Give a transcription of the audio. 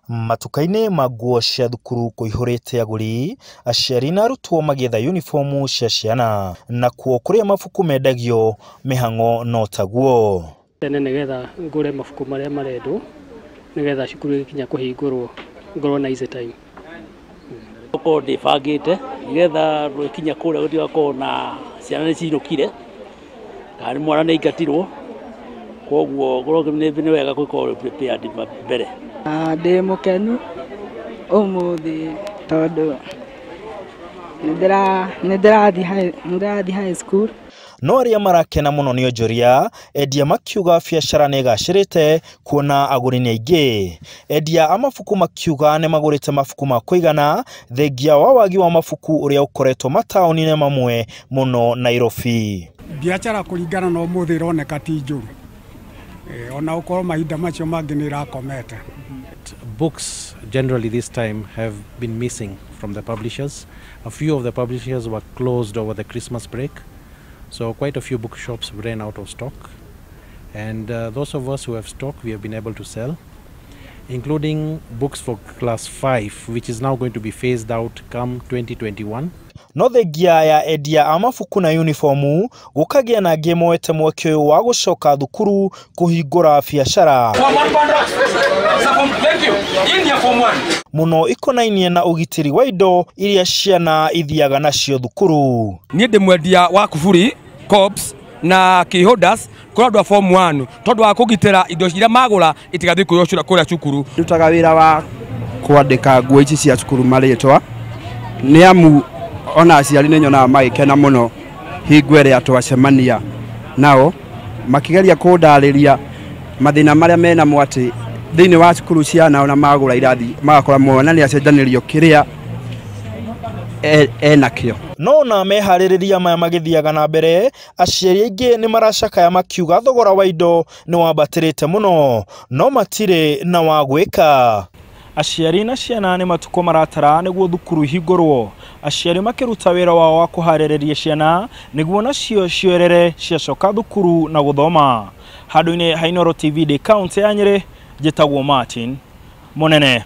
Matuka-inĩ ma nguo cia thukuru kũihũrĩte agũri, aciari na arutwo magĩetha uniformu cia ciana, na kuo kũrĩa mabuku mendagio Mihang'o no taguo. Tene nĩgetha ngũre mabuku marĩa marendwo nĩgetha cukuru ikinya kũhingũrwo ngorwo na easy time. Ngorwo ndĩbangĩte nĩgetha rũkinya kũrĩa gũtigakorwo na ciana nĩcinũkire kana nĩ mwana nĩaingatirwo, koguo ngorwo nĩ wega gũkorwo prepared mbere. Ndĩ mũkenu ũmũthĩ tondũ nĩndĩrathiĩ high school. No aria marakena mũno nĩ onjoria, endia makiuga biacara nĩ gacĩrĩte kuona agũri nĩ aingĩ. Endia a mabuku makiuga nĩ magũrĩte mabuku ma kũigana thengia wa wagi wa mabuku ũrĩa ũkoretwo mataũni-inĩ mamwe mũno Nairobi. Biacara kũringana na ũmũthĩ ironeka ti njũru. Ona ukorwo mahinda macio mangĩ nĩ irakomete. Books generally this time have been missing from the publishers. A few of the publishers were closed over the Christmas break, so quite a few bookshops ran out of stock, and those of us who have stock we have been able to sell, including books for class 5, which is now going to be phased out come 2021. No thengia ya endia a mabuku na uniformu gũkagĩa na angĩ moete mweke ũyũ wa gũcoka thukuru kũhingũra biacara mũno ikonainie na ũgitĩri wa indo iria ciana ithiaga nacio thukuru. Niĩ ndĩ mwendia wa kuburi, cops na keyholders kũrĩ andũ a form 1 tondũ wa kũgitĩra indo iria magũra itigathiĩ kũrĩa cukuru. Ndutaga wĩra wa kwandĩka nguo ici cia cukuru marĩtwa nĩ amu ona aciari nĩ nyonaga magĩkena mũno hingo ĩrĩa twacemania nao makĩgeria kũndarĩria mathĩna marĩa mena mwatĩ thĩinĩ wa cukuru ciana ona magũra irathi magakora mwana nĩ acenjanĩrio kĩrĩa enakĩo. No na meharĩrĩria maya magĩthiaga na mbere, aciari aingĩ nĩ maracakaya makiuga thogora wa indo nĩ wambatĩrĩte mũno, no matirĩ na wa gwĩka. Aciari na ciana nĩ matukũ maratara nĩguo thukuru ihingũrwo, aciari makĩruta wĩra wao wa kũharĩrĩria ciana nĩguo nacio ciorere ciacoka thukuru na gũthoma. Handũ-inĩ ha Inooro TV ndĩ kaunti ya Nyeri, njĩtagwo Martin Mũnene.